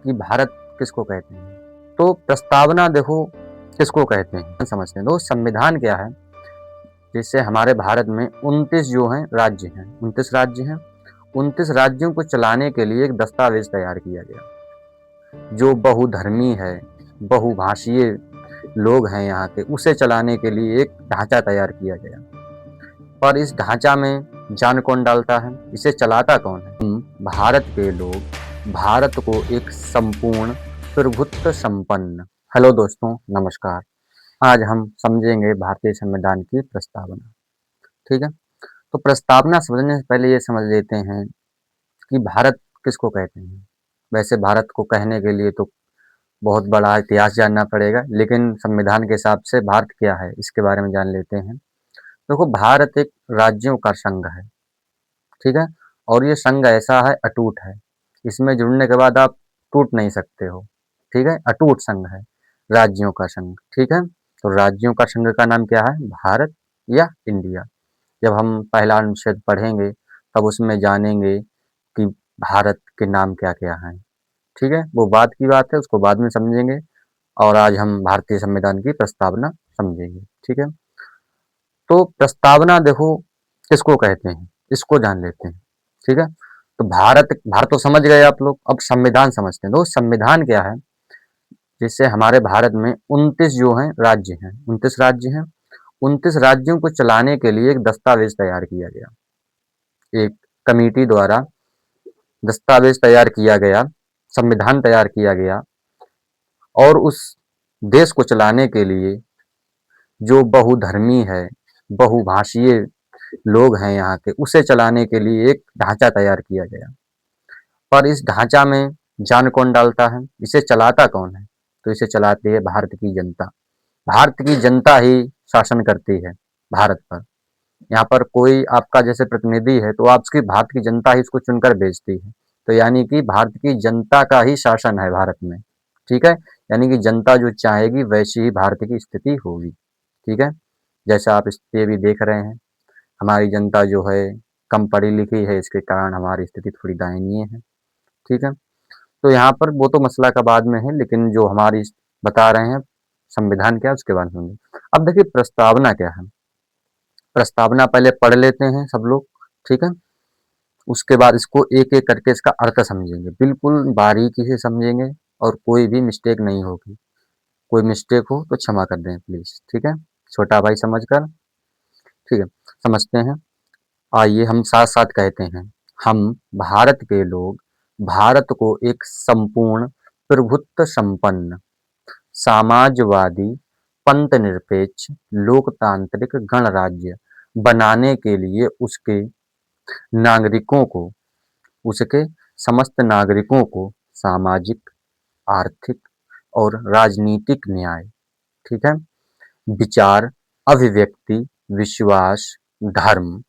कि भारत किसको कहते हैं? तो प्रस्तावना देखो किसको कहते हैं समझते हैं। तो संविधान क्या है? जैसे हमारे भारत में 29 जो हैं राज्य हैं, 29 राज्य हैं। 29 राज्यों को चलाने के लिए एक दस्तावेज तैयार किया गया, जो बहुधर्मी है, बहुभाषीय लोग हैं यहाँ के, उसे चलाने के लिए एक ढांचा तैयार किया गया। पर इस ढांचा में जान कौन डालता है? इसे चलाता कौन है? भारत के लोग भारत को एक संपूर्ण प्रभुत्व संपन्न। हेलो दोस्तों, नमस्कार। आज हम समझेंगे भारतीय संविधान की प्रस्तावना। ठीक है, तो प्रस्तावना समझने से पहले ये समझ लेते हैं कि भारत किसको कहते हैं। वैसे भारत को कहने के लिए तो बहुत बड़ा इतिहास जानना पड़ेगा, लेकिन संविधान के हिसाब से भारत क्या है इसके बारे में जान लेते हैं। देखो, भारत एक राज्यों का संघ है, ठीक है, और ये संघ ऐसा है, अटूट है। इसमें जुड़ने के बाद आप टूट नहीं सकते हो, ठीक है। अटूट संघ है, राज्यों का संघ, ठीक है। तो राज्यों का संघ का नाम क्या है? भारत या इंडिया। जब हम पहला अनुच्छेद पढ़ेंगे तब उसमें जानेंगे कि भारत के नाम क्या क्या हैं, ठीक है। वो बाद की बात है, उसको बाद में समझेंगे। और आज हम भारतीय संविधान की प्रस्तावना समझेंगे, ठीक है। तो प्रस्तावना देखो किसको कहते हैं, इसको जान लेते हैं, ठीक है। तो भारत भारत तो समझ गए आप लोग, अब संविधान समझते हैं। तो संविधान क्या है? जिससे हमारे भारत में 29 जो हैं राज्य हैं, 29 राज्य हैं। 29 राज्यों को चलाने के लिए एक दस्तावेज तैयार किया गया, एक कमेटी द्वारा दस्तावेज तैयार किया गया, संविधान तैयार किया गया। और उस देश को चलाने के लिए जो बहुधर्मी है, बहुभाषीय लोग हैं यहाँ के, उसे चलाने के लिए एक ढांचा तैयार किया गया। पर इस ढांचा में जान कौन डालता है? इसे चलाता कौन है? तो इसे चलाती है भारत की जनता। भारत की जनता ही शासन करती है भारत पर। यहाँ पर कोई आपका जैसे प्रतिनिधि है तो आपकी भारत की जनता ही उसको चुनकर भेजती है। तो यानी कि भारत की जनता का ही शासन है भारत में, ठीक है। यानी कि जनता जो चाहेगी वैसी ही भारत की स्थिति होगी, ठीक है। जैसा आप स्थिति अभी देख रहे हैं, हमारी जनता जो है कम पढ़ी लिखी है, इसके कारण हमारी स्थिति थोड़ी दयनीय है, ठीक है। तो यहाँ पर वो तो मसला का बाद में है, लेकिन जो हमारी बता रहे हैं संविधान क्या है उसके बारे में सुनिए। अब देखिए प्रस्तावना क्या है। प्रस्तावना पहले पढ़ लेते हैं सब लोग, ठीक है। उसके बाद इसको एक एक करके इसका अर्थ समझेंगे, बिल्कुल बारीकी से समझेंगे और कोई भी मिस्टेक नहीं होगी। कोई मिस्टेक हो तो क्षमा कर दें प्लीज, ठीक है, छोटा भाई समझकर, ठीक है। समझते हैं, आइए हम साथ साथ कहते हैं। हम भारत के लोग भारत को एक संपूर्ण प्रभुत्व संपन्न सामाजवादी पंथनिरपेक्ष लोकतांत्रिक गणराज्य बनाने के लिए नागरिकों को उसके समस्त नागरिकों को सामाजिक, आर्थिक और राजनीतिक न्याय, ठीक है, विचार, अभिव्यक्ति, विश्वास, धर्म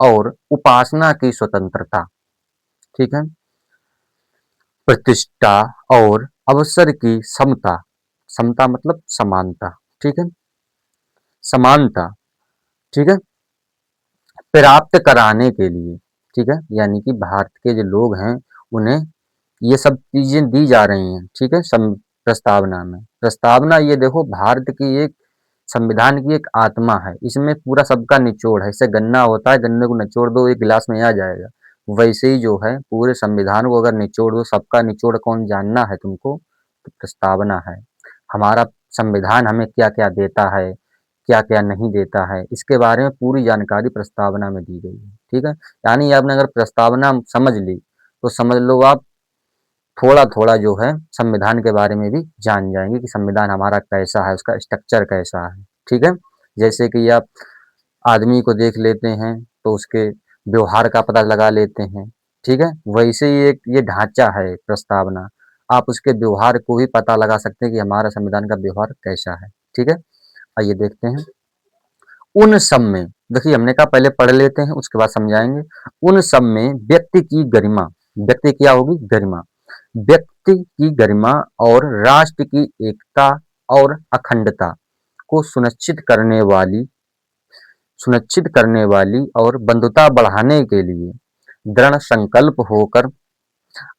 और उपासना की स्वतंत्रता, ठीक है, प्रतिष्ठा और अवसर की समता, समता मतलब समानता, ठीक है, समानता, ठीक है, प्राप्त कराने के लिए, ठीक है। यानी कि भारत के जो लोग हैं उन्हें ये सब चीजें दी जा रही हैं, ठीक है। प्रस्तावना में, प्रस्तावना ये देखो भारत की एक संविधान की एक आत्मा है। इसमें पूरा सबका निचोड़ है। इससे गन्ना होता है, गन्ने को निचोड़ दो एक गिलास में आ जाएगा। वैसे ही जो है पूरे संविधान को अगर निचोड़ दो, सबका निचोड़ कौन जानना है तुमको? तो प्रस्तावना है। हमारा संविधान हमें क्या क्या देता है, क्या क्या नहीं देता है, इसके बारे में पूरी जानकारी प्रस्तावना में दी गई है, ठीक है। यानी आपने अगर प्रस्तावना समझ ली तो समझ लो आप थोड़ा थोड़ा जो है संविधान के बारे में भी जान जाएंगे कि संविधान हमारा कैसा है, उसका स्ट्रक्चर कैसा है, ठीक है। जैसे कि आप आदमी को देख लेते हैं तो उसके व्यवहार का पता लगा लेते हैं, ठीक है। वैसे ही एक ये ढांचा है प्रस्तावना, आप उसके व्यवहार को भी पता लगा सकते हैं कि हमारा संविधान का व्यवहार कैसा है, ठीक है। आइए देखते हैं। उन सब में, देखिए हमने कहा पहले पढ़ लेते हैं उसके बाद समझाएंगे। उन सब में व्यक्ति की गरिमा, व्यक्ति क्या होगी? गरिमा। व्यक्ति की गरिमा और राष्ट्र की एकता और अखंडता को सुनिश्चित करने वाली और बंधुता बढ़ाने के लिए दृढ़ संकल्प होकर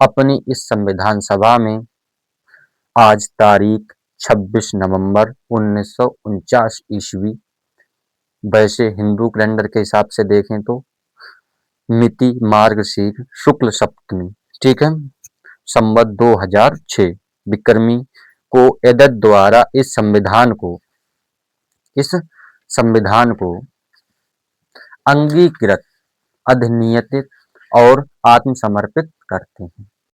अपनी इस संविधान सभा में आज तारीख 26 नवंबर 1949 ईस्वी, वैसे हिंदू कैलेंडर के हिसाब से देखें तो मिति मार्गशीर शुक्ल सप्तमी, ठीक है, संवत 2006 विक्रमी को एदत द्वारा इस संविधान को अंगीकृत, अधिनियमित और आत्मसमर्पित करते हैं।